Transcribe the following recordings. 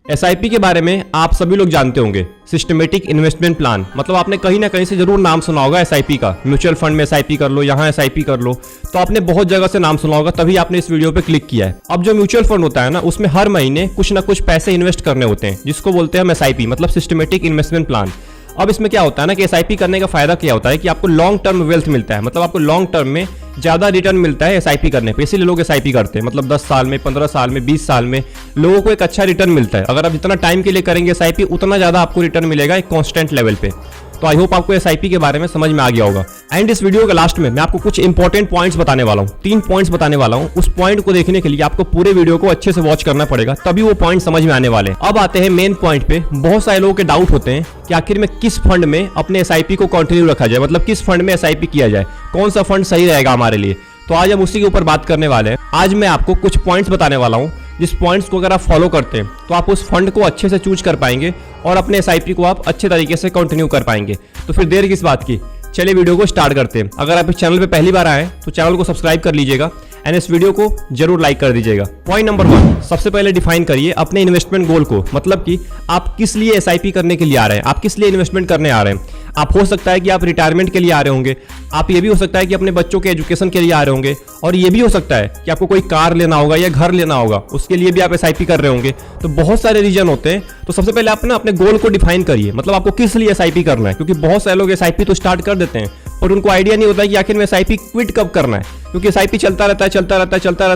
SIP के बारे में आप सभी लोग जानते होंगे। सिस्टमेटिक इन्वेस्टमेंट प्लान मतलब आपने कहीं ना कहीं से जरूर नाम सुना होगा एसआईपी का। म्यूचुअल फंड में एसआईपी कर लो, यहाँ एसआईपी कर लो, तो आपने बहुत जगह से नाम सुना होगा, तभी आपने इस वीडियो पे क्लिक किया है। अब जो म्यूचुअल फंड होता है ना, उसमें हर महीने कुछ ना कुछ पैसे इन्वेस्ट करने होते हैं, जिसको बोलते हैं हम एसआईपी मतलब सिस्टमेटिक इन्वेस्टमेंट प्लान। अब इसमें क्या होता है ना कि एसआईपी करने का फायदा क्या होता है कि आपको लॉन्ग टर्म वेल्थ मिलता है, मतलब आपको लॉन्ग टर्म में ज्यादा रिटर्न मिलता है एसआईपी करने पे। इसीलिए लोग एसआईपी करते हैं, मतलब 10 साल में, 15 साल में, 20 साल में लोगों को एक अच्छा रिटर्न मिलता है। अगर आप जितना टाइम के लिए करेंगे एसआईपी, उतना ज्यादा आपको रिटर्न मिलेगा एक कांस्टेंट लेवल पे। तो आई होप आपको एसआईपी के बारे में समझ में आ गया होगा। एंड इस वीडियो के लास्ट में मैं आपको कुछ इंपॉर्टेंट पॉइंट्स बताने वाला हूँ, 3 पॉइंट्स बताने वाला हूँ। उस पॉइंट को देखने के लिए आपको पूरे वीडियो को अच्छे से वॉच करना पड़ेगा, तभी वो पॉइंट समझ में आने वाले हैं। अब आते हैं मेन पॉइंट पे। बहुत सारे लोगों के डाउट होते हैं कि आखिर में किस फंड में अपने एसआईपी को कंटिन्यू रखा जाए, मतलब किस फंड में एसआईपी किया जाए, कौन सा फंड सही रहेगा हमारे लिए। तो आज हम उसी के ऊपर बात करने वाले हैं। आज मैं आपको कुछ पॉइंट्स बताने वाला हूँ, जिस पॉइंट्स को अगर आप फॉलो करते हैं तो आप उस फंड को अच्छे से चूज कर पाएंगे और अपने एसआईपी को आप अच्छे तरीके से कंटिन्यू कर पाएंगे। तो फिर देर किस बात की, चलिए वीडियो को स्टार्ट करते हैं। अगर आप इस चैनल पे पहली बार आए तो चैनल को सब्सक्राइब कर लीजिएगा एंड इस वीडियो को जरूर लाइक कर दीजिएगा। पॉइंट नंबर 1, सबसे पहले डिफाइन करिए अपने इन्वेस्टमेंट गोल को, मतलब कि आप किस लिए एसआईपी करने के लिए आ रहे हैं, आप किस लिए इन्वेस्टमेंट करने आ रहे हैं। आप हो सकता है कि आप रिटायरमेंट के लिए आ रहे होंगे, आप ये भी हो सकता है कि अपने बच्चों के एजुकेशन के लिए आ रहे होंगे, और ये भी हो सकता है कि आपको कोई कार लेना होगा या घर लेना होगा, उसके लिए भी आप एसआईपी कर रहे होंगे। तो बहुत सारे रीजन होते हैं। तो सबसे पहले आप ना अपने गोल को डिफाइन करिए, मतलब आपको किस लिए एसआईपी करना है। क्योंकि बहुत सारे लोग एसआईपी तो स्टार्ट कर देते हैं और उनको आइडिया नहीं होता है कि आखिर में एसआईपी क्विट कब करना है, क्योंकि एसआईपी चलता रहता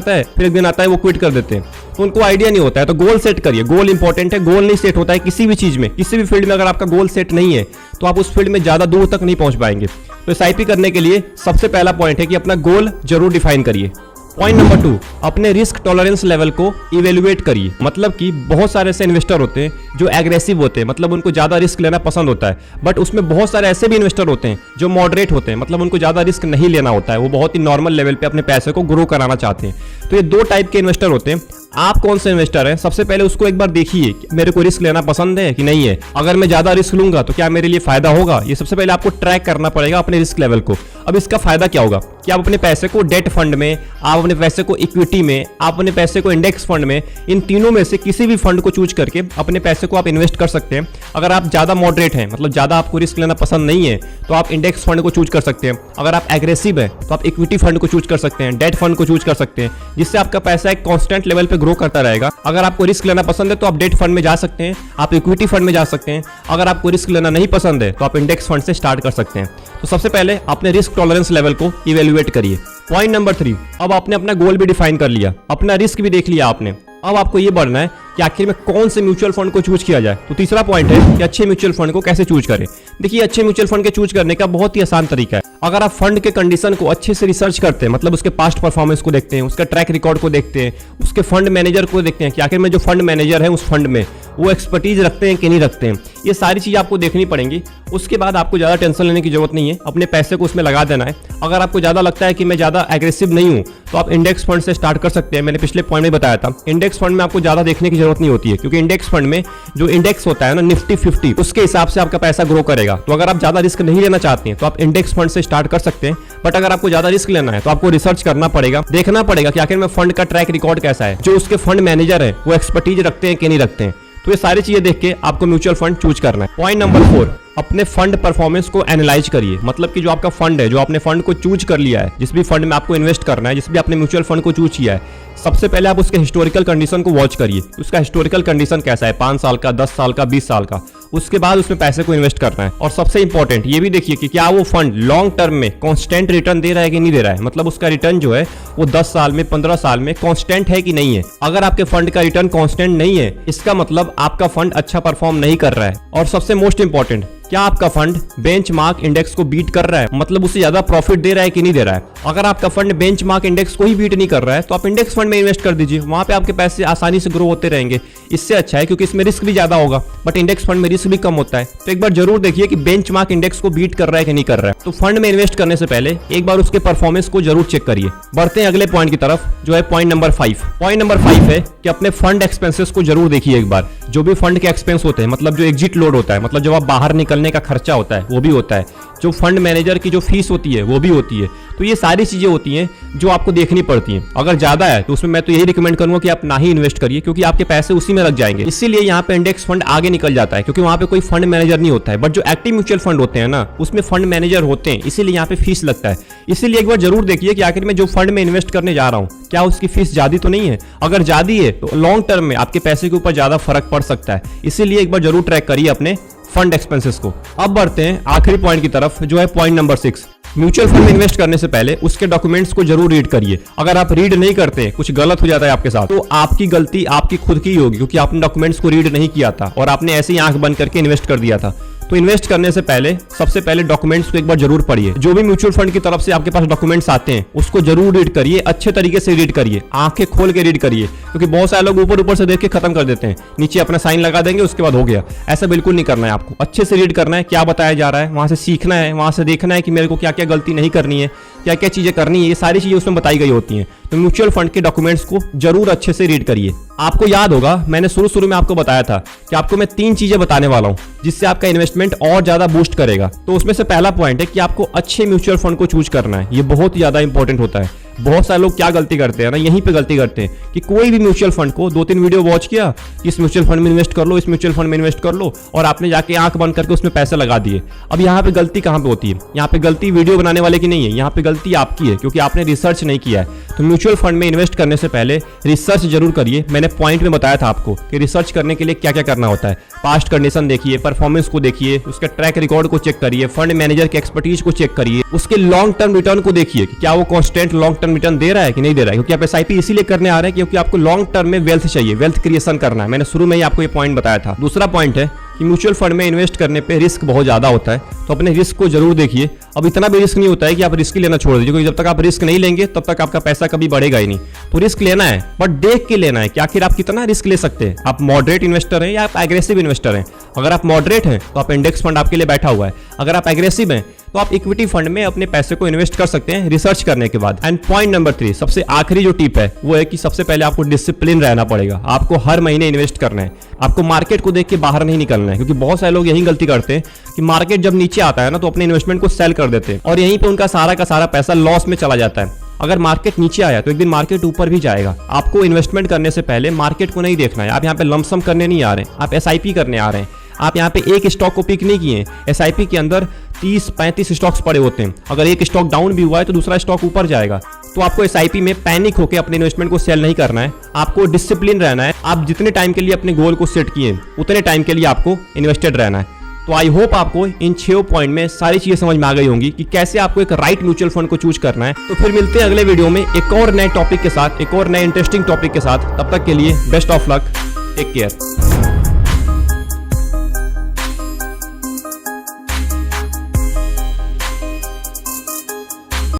है, फिर एक दिन आता है वो क्विट कर देते हैं, तो उनको आइडिया नहीं होता है। तो गोल सेट करिए, गोल इंपॉर्टेंट है। गोल नहीं सेट होता है किसी भी चीज में, किसी भी फील्ड में अगर आपका गोल सेट नहीं है तो आप उस फील्ड में ज्यादा दूर तक नहीं पहुंच पाएंगे। तो एसआईपी करने के लिए सबसे पहला पॉइंट है कि अपना गोल जरूर डिफाइन करिए। पॉइंट नंबर 2, अपने रिस्क टॉलरेंस लेवल को इवेल्युएट करिए। मतलब कि बहुत सारे ऐसे इन्वेस्टर होते हैं जो एग्रेसिव होते हैं, मतलब उनको ज्यादा रिस्क लेना पसंद होता है, बट उसमें बहुत सारे ऐसे भी इन्वेस्टर होते हैं जो मॉडरेट होते हैं, मतलब उनको ज्यादा रिस्क नहीं लेना होता है, वो बहुत ही नॉर्मल लेवल पे अपने पैसे को ग्रो कराना चाहते हैं। तो ये 2 टाइप के इन्वेस्टर होते हैं। आप कौन से इन्वेस्टर हैं, सबसे पहले उसको एक बार देखिए कि मेरे को रिस्क लेना पसंद है कि नहीं है। अगर मैं ज्यादा रिस्क लूंगा तो क्या मेरे लिए फायदा होगा, ये सबसे पहले आपको ट्रैक करना पड़ेगा अपने रिस्क लेवल को। अब इसका फायदा क्या होगा कि आप अपने पैसे को डेट फंड में, आप अपने पैसे को इक्विटी में, आप अपने पैसे को इंडेक्स फंड में, इन तीनों में से किसी भी फंड को चूज करके अपने पैसे को आप इन्वेस्ट कर सकते हैं। अगर आप ज्यादा मॉडरेट हैं, मतलब ज्यादा आपको रिस्क लेना पसंद नहीं है, तो आप इंडेक्स फंड को चूज कर सकते हैं। अगर आप एग्रेसिव है तो आप इक्विटी फंड को चूज कर सकते हैं, डेट फंड को चूज कर सकते हैं, जिससे आपका पैसा एक कांस्टेंट लेवल पे ग्रो करता रहेगा। अगर आपको रिस्क लेना पसंद है तो आप डेट फंड में जा सकते हैं, आप इक्विटी फंड में जा सकते हैं। अगर आपको रिस्क लेना नहीं पसंद है तो आप इंडेक्स फंड से स्टार्ट कर सकते हैं। तो सबसे पहले अपने रिस्क टॉलरेंस लेवल को इवेल्युएट करिए। पॉइंट नंबर 3, अब आपने अपना गोल भी डिफाइन कर लिया, अपना रिस्क भी देख लिया आपने। अब आपको ये बढ़ना है कि आखिर में कौन से म्यूचुअल फंड को चूज किया जाए। तो तीसरा पॉइंट है कि अच्छे म्यूचुअल फंड को कैसे चूज करें। देखिए, अच्छे म्यूचुअल फंड के चूज करने का बहुत ही आसान तरीका है। अगर आप फंड के कंडीशन को अच्छे से रिसर्च करते हैं, मतलब उसके पास्ट परफॉर्मेंस को देखते हैं, उसका ट्रैक रिकॉर्ड को देखते हैं, उसके फंड मैनेजर को देखते हैं कि आखिर में जो फंड मैनेजर है उस फंड में वो एक्सपर्टीज रखते हैं कि नहीं रखते हैं, ये सारी चीज़ आपको देखनी पड़ेंगी। उसके बाद आपको ज़्यादा टेंशन लेने की जरूरत नहीं है, अपने पैसे को उसमें लगा देना है। अगर आपको ज़्यादा लगता है कि मैं ज़्यादा एग्रेसिव नहीं हूँ तो आप इंडेक्स फंड से स्टार्ट कर सकते हैं। मैंने पिछले पॉइंट में बताया था, इंडेक्स फंड में आपको ज़्यादा देखने की जरूरत नहीं होती है, क्योंकि इंडेक्स फंड में जो इंडेक्स होता है ना निफ्टी 50, उसके हिसाब से आपका पैसा ग्रो करेगा। तो अगर आप ज़्यादा रिस्क नहीं लेना चाहते हैं तो आप इंडेक्स फंड से स्टार्ट कर सकते हैं। बट अगर आपको ज़्यादा रिस्क लेना है तो आपको रिसर्च करना पड़ेगा, देखना पड़ेगा कि आखिर में फंड का ट्रैक रिकॉर्ड कैसा है, जो उसके फंड मैनेजर है वो एक्सपर्टीज रखते हैं कि नहीं रखते हैं। तो ये सारी चीजें देख के आपको म्यूचुअल फंड चूज करना है। पॉइंट नंबर 4, अपने फंड परफॉर्मेंस को एनालाइज करिए। मतलब कि जो आपका फंड है, जो आपने फंड को चूज कर लिया है, जिस भी फंड में आपको इन्वेस्ट करना है, जिस भी आपने म्यूचुअल फंड को चूज किया है, सबसे पहले आप उसके हिस्टोरिकल कंडीशन को वॉच करिए। उसका हिस्टोरिकल कंडीशन कैसा है, 5 साल का, 10 साल का, 20 साल का। उसके बाद उसमें पैसे को इन्वेस्ट करना है। और सबसे इंपॉर्टेंट ये भी देखिए कि क्या वो फंड लॉन्ग टर्म में कांस्टेंट रिटर्न दे रहा है कि नहीं दे रहा है, मतलब उसका रिटर्न जो है वो 10 साल में, 15 साल में कांस्टेंट है कि नहीं है। अगर आपके फंड का रिटर्न कांस्टेंट नहीं है, इसका मतलब आपका फंड अच्छा परफॉर्म नहीं कर रहा है। और सबसे मोस्ट इंपॉर्टेंट, क्या आपका फंड बेंचमार्क इंडेक्स को बीट कर रहा है, मतलब उससे ज्यादा प्रॉफिट दे रहा है कि नहीं दे रहा है। अगर आपका फंड बेंचमार्क इंडेक्स को ही बीट नहीं कर रहा है तो आप इंडेक्स फंड में इन्वेस्ट कर दीजिए, वहां पे आपके पैसे आसानी से ग्रो होते रहेंगे। इससे अच्छा है, क्योंकि इसमें रिस्क भी ज्यादा होगा बट इंडेक्स फंड में रिस्क भी कम होता है। तो एक बार जरूर देखिए कि बेंचमार्क इंडेक्स को बीट कर रहा है कि नहीं कर रहा है। तो फंड में इन्वेस्ट करने से पहले एक बार उसके परफॉर्मेंस को जरूर चेक करिए। बढ़ते हैं अगले पॉइंट की तरफ, जो है पॉइंट नंबर 5। पॉइंट नंबर 5 है कि अपने फंड एक्सपेंसेस को जरूर देखिए एक बार। जो भी फंड के एक्सपेंस होते हैं, मतलब जो एग्जिट लोड होता है, मतलब जब आप बाहर निकल निकलने का खर्चा होता है वो भी होता है, जो फंड मैनेजर की जो फीस होती है वो भी होती है। तो ये सारी चीज़ें होती हैं जो आपको देखनी पड़ती हैं। अगर ज़्यादा है तो उसमें मैं तो यही रिकमेंड करूंगा कि आप ना ही इन्वेस्ट करिए, क्योंकि आपके पैसे उसी में लग जाएंगे। इसीलिए यहाँ पे इंडेक्स फंड आगे निकल जाता है, क्योंकि वहाँ पे कोई फंड मैनेजर नहीं होता है। बट जो एक्टिव म्यूचुअल फंड होते हैं ना, उसमें फंड मैनेजर होते हैं, इसीलिए यहाँ पे फीस लगता है। इसीलिए एक बार जरूर देखिए कि आखिर में जो फंड में इन्वेस्ट करने जा रहा हूँ क्या उसकी फीस ज्यादा तो नहीं है। अगर ज्यादा है तो लॉन्ग टर्म में आपके पैसे के ऊपर ज्यादा फर्क पड़ सकता है। इसीलिए एक बार जरूर ट्रैक करिए अपने फंड एक्सपेंसेस को। अब बढ़ते हैं आखिरी पॉइंट की तरफ, जो है पॉइंट नंबर 6। म्यूचुअल फंड में इन्वेस्ट करने से पहले उसके डॉक्यूमेंट्स को जरूर रीड करिए। अगर आप रीड नहीं करते, कुछ गलत हो जाता है आपके साथ, तो आपकी गलती आपकी खुद की होगी, क्योंकि आपने डॉक्यूमेंट्स को रीड नहीं किया था और आपने ऐसे ही आंख बंद करके इन्वेस्ट कर दिया था। तो इन्वेस्ट करने से पहले सबसे पहले डॉक्यूमेंट्स को एक बार जरूर पढ़िए। जो भी म्यूचुअल फंड की तरफ से आपके पास डॉक्यूमेंट्स आते हैं उसको जरूर रीड करिए, अच्छे तरीके से रीड करिए, आंखें खोल के रीड करिए, क्योंकि बहुत सारे लोग ऊपर ऊपर से देख के खत्म कर देते हैं, नीचे अपना साइन लगा देंगे, उसके बाद हो गया। ऐसा बिल्कुल नहीं करना है। आपको अच्छे से रीड करना है, क्या बताया जा रहा है, वहां से सीखना है, वहां से देखना है कि मेरे को क्या क्या गलती नहीं करनी है, क्या क्या चीजें करनी है, ये सारी चीजें उसमें बताई गई होती हैं। तो म्यूचुअल फंड के डॉक्यूमेंट्स को जरूर अच्छे से रीड करिए। आपको याद होगा मैंने शुरू में आपको बताया था कि आपको मैं 3 चीजें बताने वाला हूं जिससे आपका इन्वेस्टमेंट और ज्यादा बूस्ट करेगा। तो उसमें से पहला पॉइंट है कि आपको अच्छे म्यूचुअल फंड को चूज करना है। ये बहुत ज्यादा इंपॉर्टेंट होता है। बहुत सारे लोग क्या गलती करते हैं ना, यहीं पे गलती करते हैं कि कोई भी म्यूचुअल फंड को 2-3 वीडियो वॉच किया, इस म्यूचुअल फंड में इन्वेस्ट कर लो, इस म्यूचुअल फंड में इन्वेस्ट कर लो, और आपने जाके आंख बंद करके उसमें पैसे लगा दिए। अब यहाँ पे गलती कहाँ पे होती है? यहाँ पे गलती वीडियो बनाने वाले की नहीं है, यहाँ पे गलती आपकी है, क्योंकि आपने रिसर्च नहीं किया है। तो म्यूचुअल फंड में इन्वेस्ट करने से पहले रिसर्च जरूर करिए। मैंने पॉइंट में बताया था आपको कि रिसर्च करने के लिए क्या क्या करना होता है। पास्ट कंडीशन देखिए, परफॉर्मेंस को देखिए, उसके ट्रैक रिकॉर्ड को चेक करिए, फंड मैनेजर की एक्सपर्टीज को चेक करिए, उसके लॉन्ग टर्म रिटर्न को देखिए कि क्या वो कांस्टेंट लॉन्ग टर्म रिटर्न दे रहा है कि नहीं दे रहा है। क्योंकि आप एसआईपी इसीलिए करने आ रहे हैं क्योंकि आपको लॉन्ग टर्म में वेल्थ चाहिए, वेल्थ क्रिएशन करना है। मैंने शुरू में ही आपको ये पॉइंट बताया था। दूसरा पॉइंट है कि म्यूचुअल फंड में इन्वेस्ट करने पे रिस्क बहुत ज्यादा होता है, तो अपने रिस्क को जरूर देखिए। अब इतना भी रिस्क नहीं होता है कि आप रिस्क लेना छोड़ दीजिए, क्योंकि जब तक आप रिस्क नहीं लेंगे तब तक आपका पैसा कभी बढ़ेगा ही नहीं। तो रिस्क लेना है, बट देख के लेना है कि आखिर आप कितना रिस्क ले सकते हैं। आप मॉडरेट इन्वेस्टर हैं या आप एग्रेसिव इन्वेस्टर हैं। अगर आप मॉडरेट हैं तो आप इंडेक्स फंड आपके लिए बैठा हुआ है। अगर आप एग्रेसिव हैं तो आप इक्विटी फंड में अपने पैसे को इन्वेस्ट कर सकते हैं रिसर्च करने के बाद। एंड पॉइंट नंबर 3, सबसे आखिरी जो टिप है वो है कि सबसे पहले आपको डिसिप्लिन रहना पड़ेगा। आपको हर महीने इन्वेस्ट करना है, आपको मार्केट को देख के बाहर नहीं निकलना है। क्योंकि बहुत सारे लोग यही गलती करते हैं कि मार्केट जब नीचे आता है ना तो अपने इन्वेस्टमेंट को सेल कर देते हैं और यहीं पे उनका सारा का सारा पैसा लॉस में चला जाता है। अगर मार्केट नीचे आया तो एक दिन मार्केट ऊपर भी जाएगा। आपको इन्वेस्टमेंट करने से पहले मार्केट को नहीं देखना है। आप यहाँ पे लमसम करने नहीं आ रहे हैं, आप एसआईपी करने आ रहे हैं। आप यहाँ पे एक स्टॉक को पिक नहीं किए। एसआईपी के अंदर 30-35 स्टॉक्स पड़े होते हैं। अगर एक स्टॉक डाउन भी हुआ है तो दूसरा स्टॉक ऊपर जाएगा। तो आपको एसआईपी में पैनिक होकर अपने इन्वेस्टमेंट को सेल नहीं करना है। आपको डिसिप्लिन रहना है। आप जितने टाइम के लिए अपने गोल को सेट किए उतने टाइम के लिए आपको इन्वेस्टेड रहना है। तो आई होप आपको इन 6 पॉइंट में सारी चीजें समझ में आ गई होंगी कि कैसे आपको एक राइट म्यूचुअल फंड को चूज करना है। तो फिर मिलते हैं अगले वीडियो में एक और नए टॉपिक के साथ, एक और नए इंटरेस्टिंग टॉपिक के साथ। तब तक के लिए best of luck, take care.